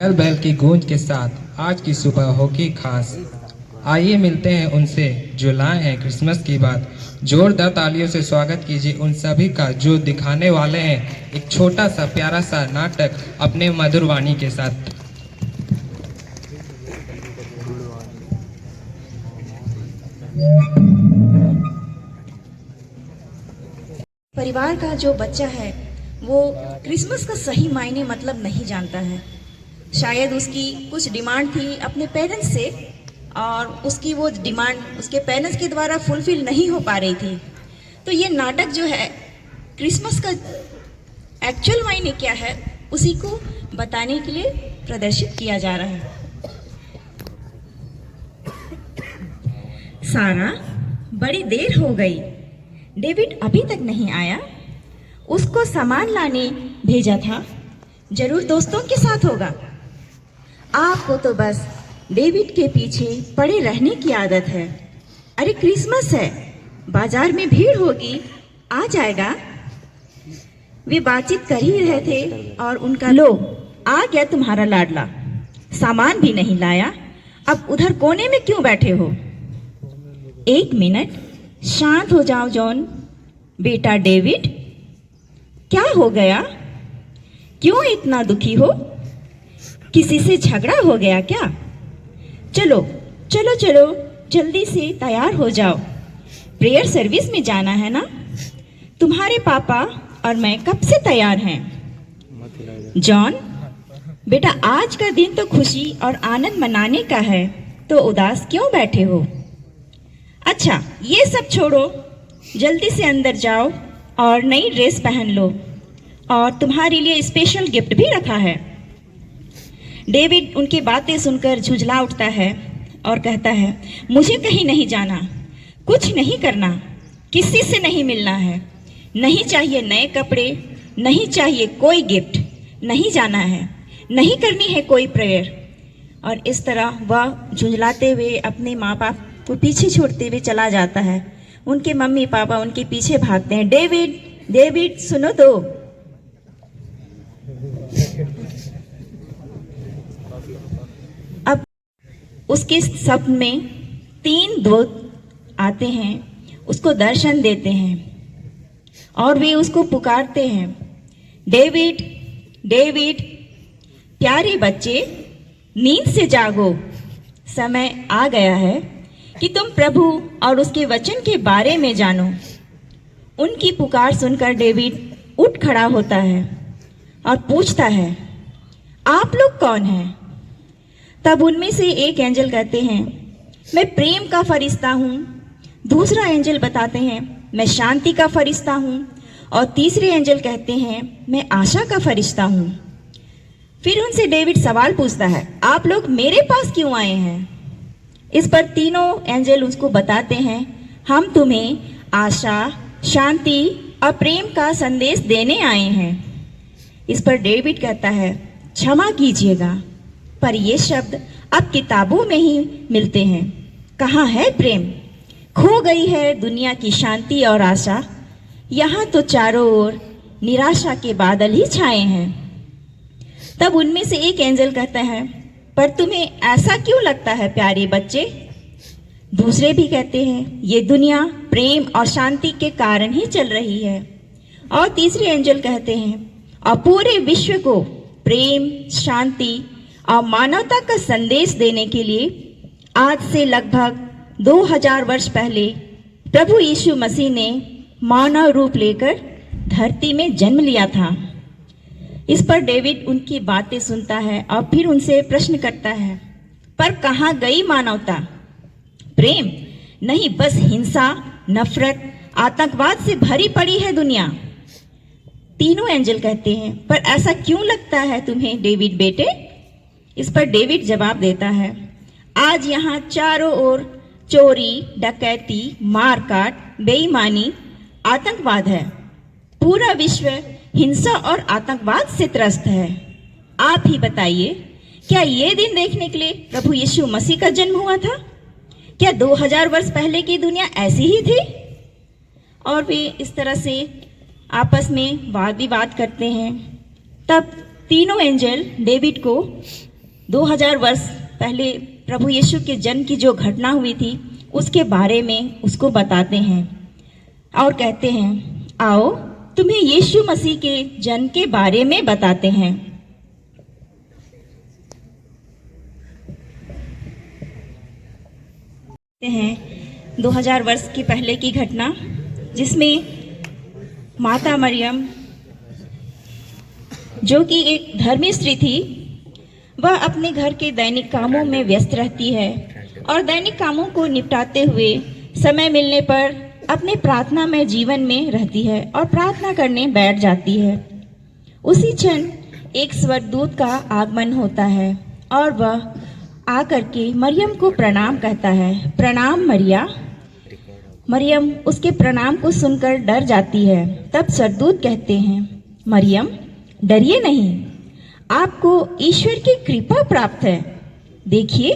बैल बैल की गूंज के साथ आज की सुबह होगी खास। आइए मिलते हैं उनसे जो लाए हैं क्रिसमस की बात। जोरदार तालियों से स्वागत कीजिए उन सभी का जो दिखाने वाले हैं एक छोटा सा प्यारा सा नाटक अपने मधुर वाणी के साथ। परिवार का जो बच्चा है वो क्रिसमस का सही मायने मतलब नहीं जानता है। शायद उसकी कुछ डिमांड थी अपने पेरेंट्स से और उसकी वो डिमांड उसके पेरेंट्स के द्वारा फुलफिल नहीं हो पा रही थी। तो ये नाटक जो है क्रिसमस का एक्चुअल मायने क्या है उसी को बताने के लिए प्रदर्शित किया जा रहा है। सारा, बड़ी देर हो गई, डेविड अभी तक नहीं आया। उसको सामान लाने भेजा था, जरूर दोस्तों के साथ होगा। आपको तो बस डेविड के पीछे पड़े रहने की आदत है। अरे क्रिसमस है, बाजार में भीड़ होगी, आ जाएगा। वे बातचीत कर ही रहे थे और उनका लो आ गया तुम्हारा लाडला, सामान भी नहीं लाया, अब उधर कोने में क्यों बैठे हो? एक मिनट शांत हो जाओ जॉन। बेटा डेविड, क्या हो गया? क्यों इतना दुखी हो? किसी से झगड़ा हो गया क्या? चलो चलो चलो, जल्दी से तैयार हो जाओ, प्रेयर सर्विस में जाना है ना। तुम्हारे पापा और मैं कब से तैयार हैं। जॉन बेटा, आज का दिन तो खुशी और आनंद मनाने का है, तो उदास क्यों बैठे हो? अच्छा ये सब छोड़ो, जल्दी से अंदर जाओ और नई ड्रेस पहन लो, और तुम्हारे लिए स्पेशल गिफ्ट भी रखा है। डेविड उनकी बातें सुनकर झुंझला उठता है और कहता है, मुझे कहीं नहीं जाना, कुछ नहीं करना, किसी से नहीं मिलना है, नहीं चाहिए नए कपड़े, नहीं चाहिए कोई गिफ्ट, नहीं जाना है, नहीं करनी है कोई प्रेयर। और इस तरह वह झुंझलाते हुए अपने माँ बाप को पीछे छोड़ते हुए चला जाता है। उनके मम्मी पापा उनके पीछे भागते हैं, डेविड डेविड सुनो तो। अब उसके सपने में 3 दूत आते हैं, उसको दर्शन देते हैं और वे उसको पुकारते हैं, डेविड डेविड, प्यारे बच्चे नींद से जागो, समय आ गया है कि तुम प्रभु और उसके वचन के बारे में जानो। उनकी पुकार सुनकर डेविड उठ खड़ा होता है और पूछता है, आप लोग कौन हैं? तब उनमें से एक एंजल कहते हैं, मैं प्रेम का फरिश्ता हूँ। दूसरा एंजल बताते हैं, मैं शांति का फरिश्ता हूँ। और तीसरे एंजल कहते हैं, मैं आशा का फरिश्ता हूँ। फिर उनसे डेविड सवाल पूछता है, आप लोग मेरे पास क्यों आए हैं? इस पर तीनों एंजल उसको बताते हैं, हम तुम्हें आशा, शांति और प्रेम का संदेश देने आए हैं। इस पर डेविड कहता है, क्षमा कीजिएगा, पर ये शब्द अब किताबों में ही मिलते हैं। कहाँ है प्रेम? खो गई है दुनिया की शांति और आशा, यहाँ तो चारों ओर निराशा के बादल ही छाए हैं। तब उनमें से एक एंजल कहता है, पर तुम्हें ऐसा क्यों लगता है प्यारे बच्चे? दूसरे भी कहते हैं, ये दुनिया प्रेम और शांति के कारण ही चल रही है। और तीसरे एंजल कहते हैं, और पूरे विश्व को प्रेम, शांति और मानवता का संदेश देने के लिए आज से लगभग 2000 वर्ष पहले प्रभु यीशु मसीह ने मानव रूप लेकर धरती में जन्म लिया था। इस पर डेविड उनकी बातें सुनता है और फिर उनसे प्रश्न करता है, पर कहाँ गई मानवता? प्रेम नहीं, बस हिंसा, नफरत, आतंकवाद से भरी पड़ी है दुनिया। तीनों एंजल कहते हैं, पर ऐसा क्यों लगता है तुम्हें डेविड बेटे? इस पर डेविड जवाब देता है, आज यहाँ चारों ओर चोरी, डकैती, मारकाट, बेईमानी, आतंकवाद है। पूरा विश्व हिंसा और आतंकवाद से त्रस्त है। आप ही बताइए, क्या ये दिन देखने के लिए प्रभु यीशु मसीह का जन्म हुआ था? क्या 2000 वर्ष पहले की दुनिया ऐसी ही थी? और वे इस तरह से आपस में वाद विवाद करते हैं। तब तीनों एंजल डेविड को 2000 वर्ष पहले प्रभु यीशु के जन्म की जो घटना हुई थी उसके बारे में उसको बताते हैं और कहते हैं, आओ तुम्हें यीशु मसीह के जन्म के बारे में बताते हैं। 2000 वर्ष की पहले की घटना, जिसमें माता मरियम जो कि एक धर्मी स्त्री थी, वह अपने घर के दैनिक कामों में व्यस्त रहती है और दैनिक कामों को निपटाते हुए समय मिलने पर अपने प्रार्थना में जीवन में रहती है और प्रार्थना करने बैठ जाती है। उसी क्षण एक स्वर्गदूत का आगमन होता है और वह आकर के मरियम को प्रणाम कहता है, प्रणाम मरिया। मरियम उसके प्रणाम को सुनकर डर जाती है। तब स्वर्गदूत कहते हैं, मरियम डरिए नहीं, आपको ईश्वर की कृपा प्राप्त है। देखिए,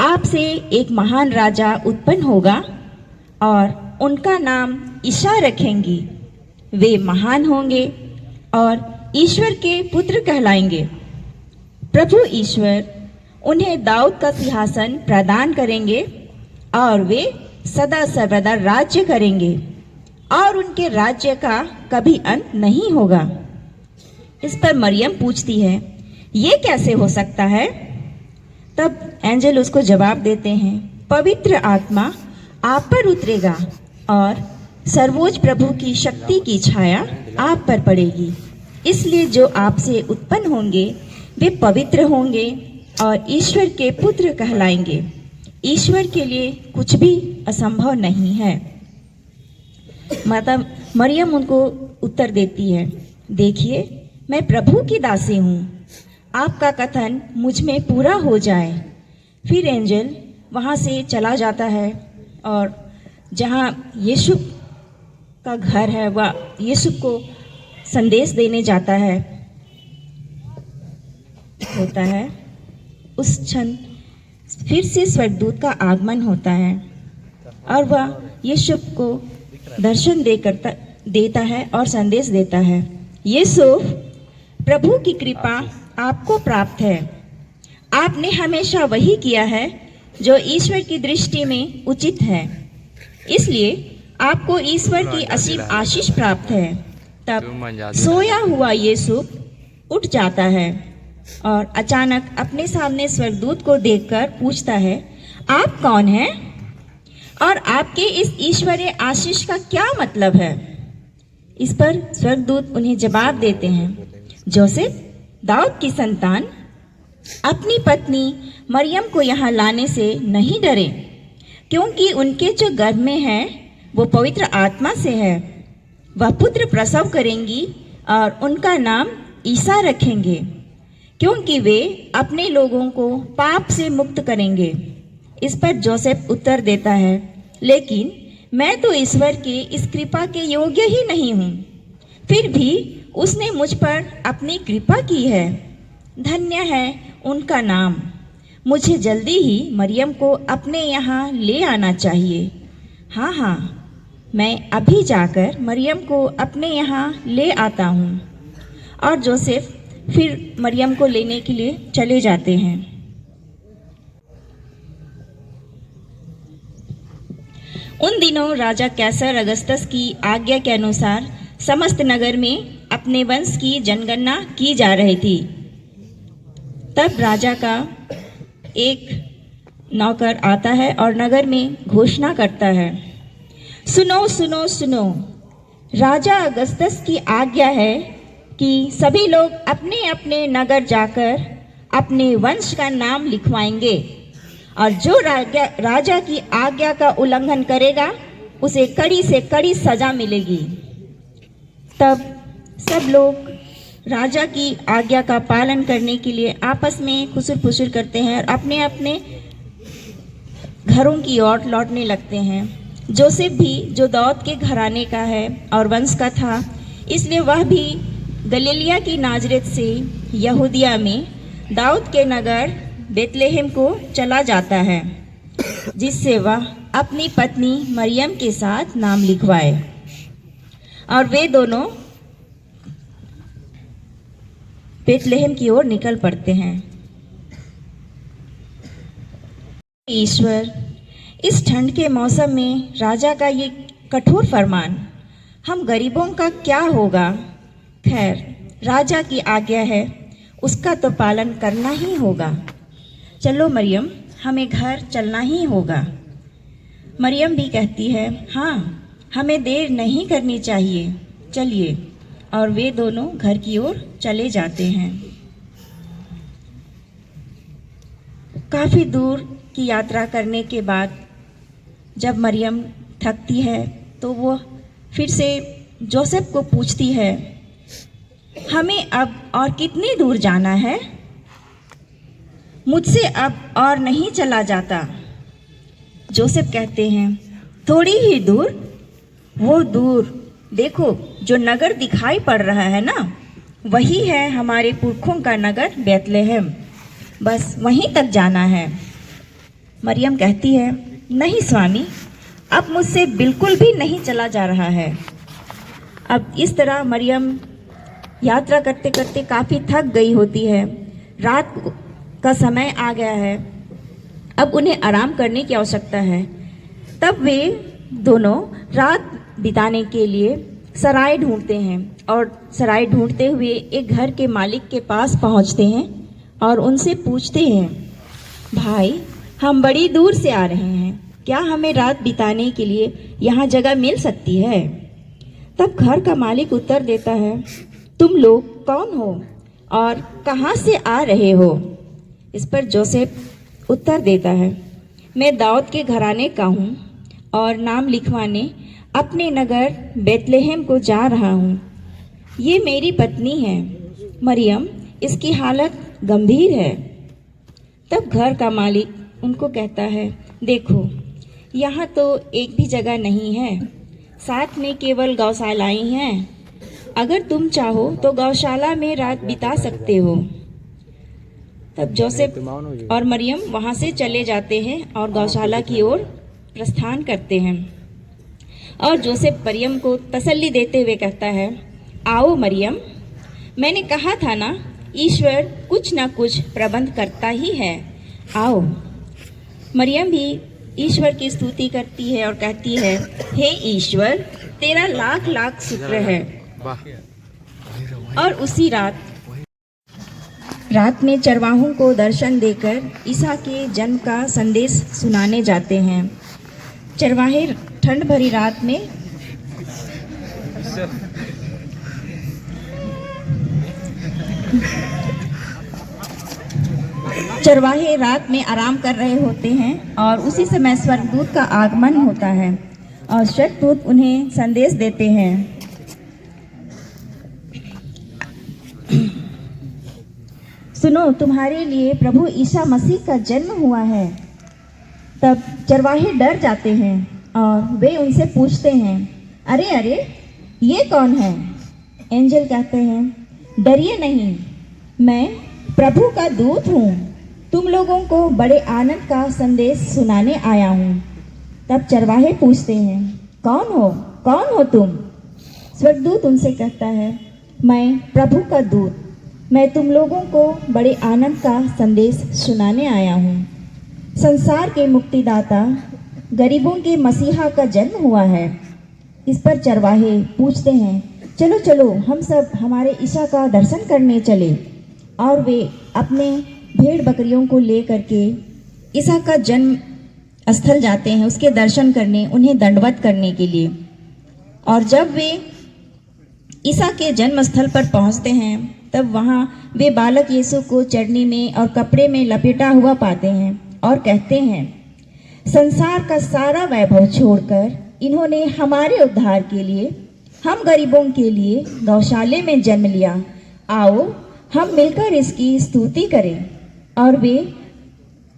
आपसे एक महान राजा उत्पन्न होगा और उनका नाम ईसा रखेंगी। वे महान होंगे और ईश्वर के पुत्र कहलाएंगे। प्रभु ईश्वर उन्हें दाऊद का सिंहासन प्रदान करेंगे और वे सदा सर्वदा राज्य करेंगे और उनके राज्य का कभी अंत नहीं होगा। इस पर मरियम पूछती है, ये कैसे हो सकता है? तब एंजल उसको जवाब देते हैं, पवित्र आत्मा आप पर उतरेगा और सर्वोच्च प्रभु की शक्ति की छाया आप पर पड़ेगी। इसलिए जो आपसे उत्पन्न होंगे वे पवित्र होंगे और ईश्वर के पुत्र कहलाएंगे। ईश्वर के लिए कुछ भी असंभव नहीं है। माता मरियम उनको उत्तर देती है, देखिए मैं प्रभु की दासी हूँ, आपका कथन मुझ में पूरा हो जाए। फिर एंजल वहाँ से चला जाता है और जहाँ यीशु का घर है वह यीशु को संदेश देने जाता है होता है। उस क्षण फिर से स्वर्गदूत का आगमन होता है और वह यीशु को दर्शन देता है और संदेश देता है, यूसुफ प्रभु की कृपा आपको प्राप्त है। आपने हमेशा वही किया है जो ईश्वर की दृष्टि में उचित है, इसलिए आपको ईश्वर की असीम आशीष प्राप्त है। तब सोया हुआ यूसुफ उठ जाता है और अचानक अपने सामने स्वर्गदूत को देखकर पूछता है, आप कौन हैं और आपके इस ईश्वरीय आशीष का क्या मतलब है? इस पर स्वर्गदूत उन्हें जवाब देते हैं, जोसेफ दाऊद की संतान, अपनी पत्नी मरियम को यहाँ लाने से नहीं डरे, क्योंकि उनके जो गर्भ में है वो पवित्र आत्मा से है। वह पुत्र प्रसव करेंगी और उनका नाम ईसा रखेंगे, क्योंकि वे अपने लोगों को पाप से मुक्त करेंगे। इस पर जोसेफ उत्तर देता है, लेकिन मैं तो ईश्वर की इस कृपा के योग्य ही नहीं हूँ, फिर भी उसने मुझ पर अपनी कृपा की है। धन्य है उनका नाम। मुझे जल्दी ही मरियम को अपने यहाँ ले आना चाहिए। हाँ, मैं अभी जाकर मरियम को अपने यहाँ ले आता हूँ। और जोसेफ फिर मरियम को लेने के लिए चले जाते हैं। उन दिनों राजा कैसर अगस्तस की आज्ञा के अनुसार समस्त नगर में अपने वंश की जनगणना की जा रही थी। तब राजा का एक नौकर आता है और नगर में घोषणा करता है, सुनो सुनो सुनो, राजा अगस्तस की आज्ञा है कि सभी लोग अपने अपने नगर जाकर अपने वंश का नाम लिखवाएंगे और जो राजा की आज्ञा का उल्लंघन करेगा उसे कड़ी से कड़ी सजा मिलेगी। तब सब लोग राजा की आज्ञा का पालन करने के लिए आपस में खुसुर फुसुर करते हैं और अपने अपने घरों की ओर लौटने लगते हैं। जोसेफ भी जो दाऊद के घराने का है और वंश का था, इसलिए वह भी गलीलिया की नाजरेत से यहूदिया में दाऊद के नगर बेतलेहम को चला जाता है, जिससे वह अपनी पत्नी मरियम के साथ नाम लिखवाए। और वे दोनों बेतलेहम की ओर निकल पड़ते हैं। ईश्वर, इस ठंड के मौसम में राजा का ये कठोर फरमान, हम गरीबों का क्या होगा? खैर, राजा की आज्ञा है, उसका तो पालन करना ही होगा। चलो मरियम, हमें घर चलना ही होगा। मरियम भी कहती है, हाँ, हमें देर नहीं करनी चाहिए, चलिए। और वे दोनों घर की ओर चले जाते हैं। काफ़ी दूर की यात्रा करने के बाद जब मरियम थकती है तो वो फिर से जोसेफ को पूछती है, हमें अब और कितनी दूर जाना है? मुझसे अब और नहीं चला जाता। जोसेफ कहते हैं, थोड़ी ही दूर, वो दूर देखो जो नगर दिखाई पड़ रहा है ना, वही है हमारे पुरखों का नगर बेतलेहम, बस वहीं तक जाना है। मरियम कहती है, नहीं स्वामी, अब मुझसे बिल्कुल भी नहीं चला जा रहा है। अब इस तरह मरियम यात्रा करते करते काफ़ी थक गई होती है। रात का समय आ गया है, अब उन्हें आराम करने की आवश्यकता है। तब वे दोनों रात बिताने के लिए सराय ढूंढते हैं और सराय ढूंढते हुए एक घर के मालिक के पास पहुंचते हैं और उनसे पूछते हैं, भाई, हम बड़ी दूर से आ रहे हैं, क्या हमें रात बिताने के लिए यहाँ जगह मिल सकती है? तब घर का मालिक उत्तर देता है, तुम लोग कौन हो और कहाँ से आ रहे हो? इस पर जोसेफ उत्तर देता है, मैं दाऊद के घराने का हूँ और नाम लिखवाने अपने नगर बेतलेहम को जा रहा हूँ। ये मेरी पत्नी है मरियम, इसकी हालत गंभीर है। तब घर का मालिक उनको कहता है, देखो, यहाँ तो एक भी जगह नहीं है, साथ में केवल गौशालाएं हैं। अगर तुम चाहो तो गौशाला में रात बिता सकते हो। तब जोसेफ और मरियम वहाँ से चले जाते हैं और गौशाला की ओर प्रस्थान करते हैं। और जोसेफ मरियम को तसल्ली देते हुए कहता है, आओ मरियम, मैंने कहा था ना, ईश्वर कुछ ना कुछ प्रबंध करता ही है, आओ। मरियम भी ईश्वर की स्तुति करती है और कहती है, हे ईश्वर, तेरा लाख लाख शुक्र है। और उसी रात में चरवाहों को दर्शन देकर ईसा के जन्म का संदेश सुनाने जाते हैं। चरवाहे ठंड भरी रात में आराम कर रहे होते हैं और उसी समय स्वर्गदूत का आगमन होता है और स्वर्गदूत उन्हें संदेश देते हैं, सुनो, तुम्हारे लिए प्रभु ईसा मसीह का जन्म हुआ है। तब चरवाहे डर जाते हैं और वे उनसे पूछते हैं, अरे अरे, ये कौन है? एंजल कहते हैं, डरिए नहीं, मैं प्रभु का दूत हूँ, तुम लोगों को बड़े आनंद का संदेश सुनाने आया हूँ। तब चरवाहे पूछते हैं, कौन हो तुम? स्वर्गदूत उनसे कहता है, मैं प्रभु का दूत, मैं तुम लोगों को बड़े आनंद का संदेश सुनाने आया हूँ। संसार के मुक्तिदाता, गरीबों के मसीहा का जन्म हुआ है। इस पर चरवाहे पूछते हैं, चलो चलो, हम सब हमारे ईसा का दर्शन करने चले। और वे अपने भेड़ बकरियों को ले करके ईसा का जन्म स्थल जाते हैं, उसके दर्शन करने, उन्हें दंडवत करने के लिए। और जब वे ईसा के जन्म स्थल पर पहुंचते हैं, तब वहाँ वे बालक यीशु को चरनी में और कपड़े में लपेटा हुआ पाते हैं और कहते हैं, संसार का सारा वैभव छोड़कर इन्होंने हमारे उद्धार के लिए, हम गरीबों के लिए गौशाले में जन्म लिया। आओ हम मिलकर इसकी स्तुति करें। और वे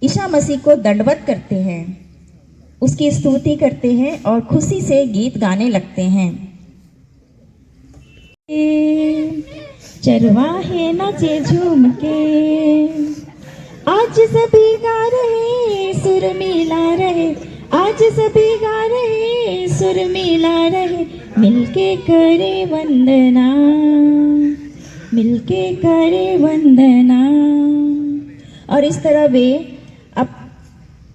ईसा मसीह को दंडवत करते हैं, उसकी स्तुति करते हैं और खुशी से गीत गाने लगते हैं। चरवाहे नाचे झूम के, आज सभी गा रहे, सुर मिला रहे, आज सभी गा रहे, सुर मिला रहे, मिलके करे वंदना, मिलके करे वंदना। और इस तरह वे अब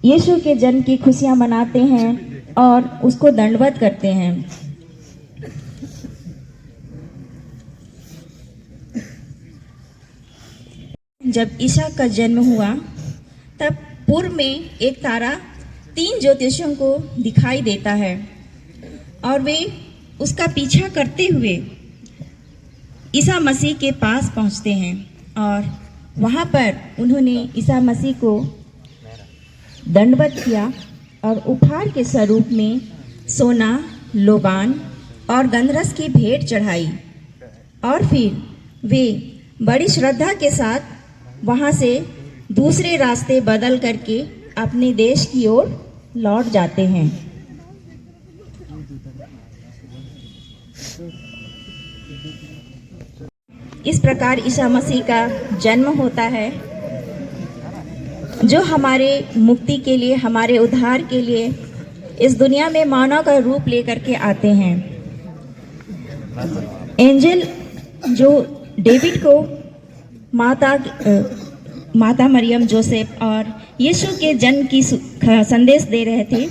यीशु के जन्म की खुशियां मनाते हैं और उसको दंडवत करते हैं। जब ईसा का जन्म हुआ तब पूर्व में एक तारा 3 ज्योतिषियों को दिखाई देता है और वे उसका पीछा करते हुए ईसा मसीह के पास पहुंचते हैं और वहां पर उन्होंने ईसा मसीह को दंडवत किया और उपहार के स्वरूप में सोना, लोबान और गंधरस की भेंट चढ़ाई और फिर वे बड़ी श्रद्धा के साथ वहां से दूसरे रास्ते बदल करके अपने देश की ओर लौट जाते हैं। इस प्रकार ईसा मसीह का जन्म होता है जो हमारे मुक्ति के लिए, हमारे उद्धार के लिए इस दुनिया में मानव का रूप लेकर के आते हैं। एंजल जो डेविड को माता मरियम, जोसेफ और यीशु के जन्म की संदेश दे रहे थे,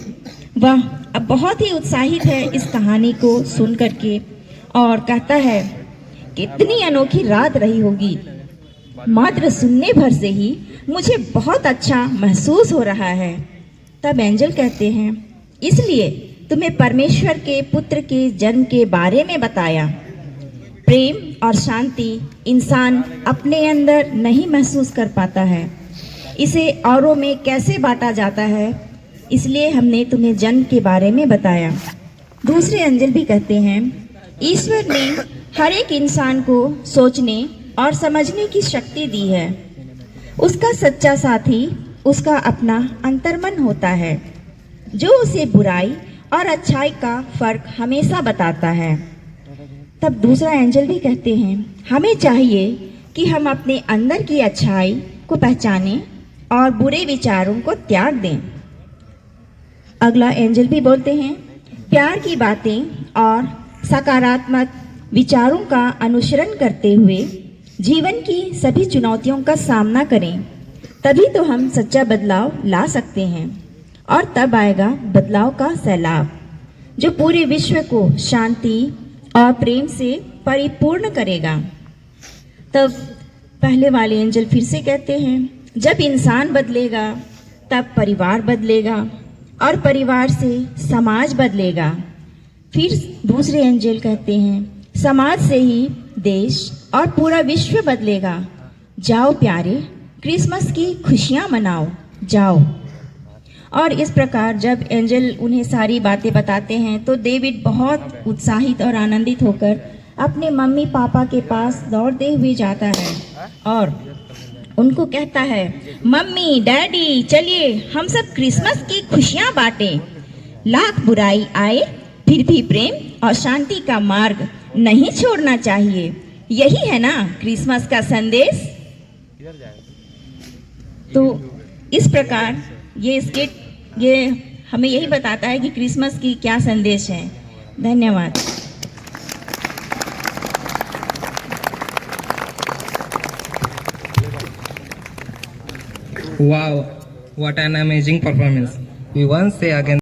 वह अब बहुत ही उत्साहित है इस कहानी को सुन करके और कहता है कितनी अनोखी रात रही होगी। मात्र सुनने भर से ही मुझे बहुत अच्छा महसूस हो रहा है। तब एंजल कहते हैं, इसलिए तुम्हें परमेश्वर के पुत्र के जन्म के बारे में बताया। प्रेम और शांति इंसान अपने अंदर नहीं महसूस कर पाता है, इसे औरों में कैसे बांटा जाता है, इसलिए हमने तुम्हें जन्म के बारे में बताया। दूसरे एंजल भी कहते हैं, ईश्वर ने हर एक इंसान को सोचने और समझने की शक्ति दी है। उसका सच्चा साथी उसका अपना अंतर्मन होता है, जो उसे बुराई और अच्छाई का फर्क हमेशा बताता है। तब दूसरा एंजल भी कहते हैं, हमें चाहिए कि हम अपने अंदर की अच्छाई को पहचानें और बुरे विचारों को त्याग दें। अगला एंजल भी बोलते हैं, प्यार की बातें और सकारात्मक विचारों का अनुसरण करते हुए जीवन की सभी चुनौतियों का सामना करें, तभी तो हम सच्चा बदलाव ला सकते हैं और तब आएगा बदलाव का सैलाब जो पूरे विश्व को शांति और प्रेम से परिपूर्ण करेगा। तब पहले वाले एंजल फिर से कहते हैं, जब इंसान बदलेगा तब परिवार बदलेगा और परिवार से समाज बदलेगा। फिर दूसरे एंजल कहते हैं, समाज से ही देश और पूरा विश्व बदलेगा। जाओ प्यारे, क्रिसमस की खुशियां मनाओ, जाओ। और इस प्रकार जब एंजल उन्हें सारी बातें बताते हैं तो डेविड बहुत उत्साहित और आनंदित होकर अपने मम्मी पापा के पास दौड़ते हुए जाता है और उनको कहता है, मम्मी डैडी चलिए हम सब क्रिसमस की खुशियां बांटें। लाख बुराई आए फिर भी प्रेम और शांति का मार्ग नहीं छोड़ना चाहिए। यही है ना क्रिसमस का संदेश। तो इस प्रकार ये स्किट ये हमें यही बताता है कि क्रिसमस की क्या संदेश है। धन्यवाद। Wow, what an amazing performance. We once say again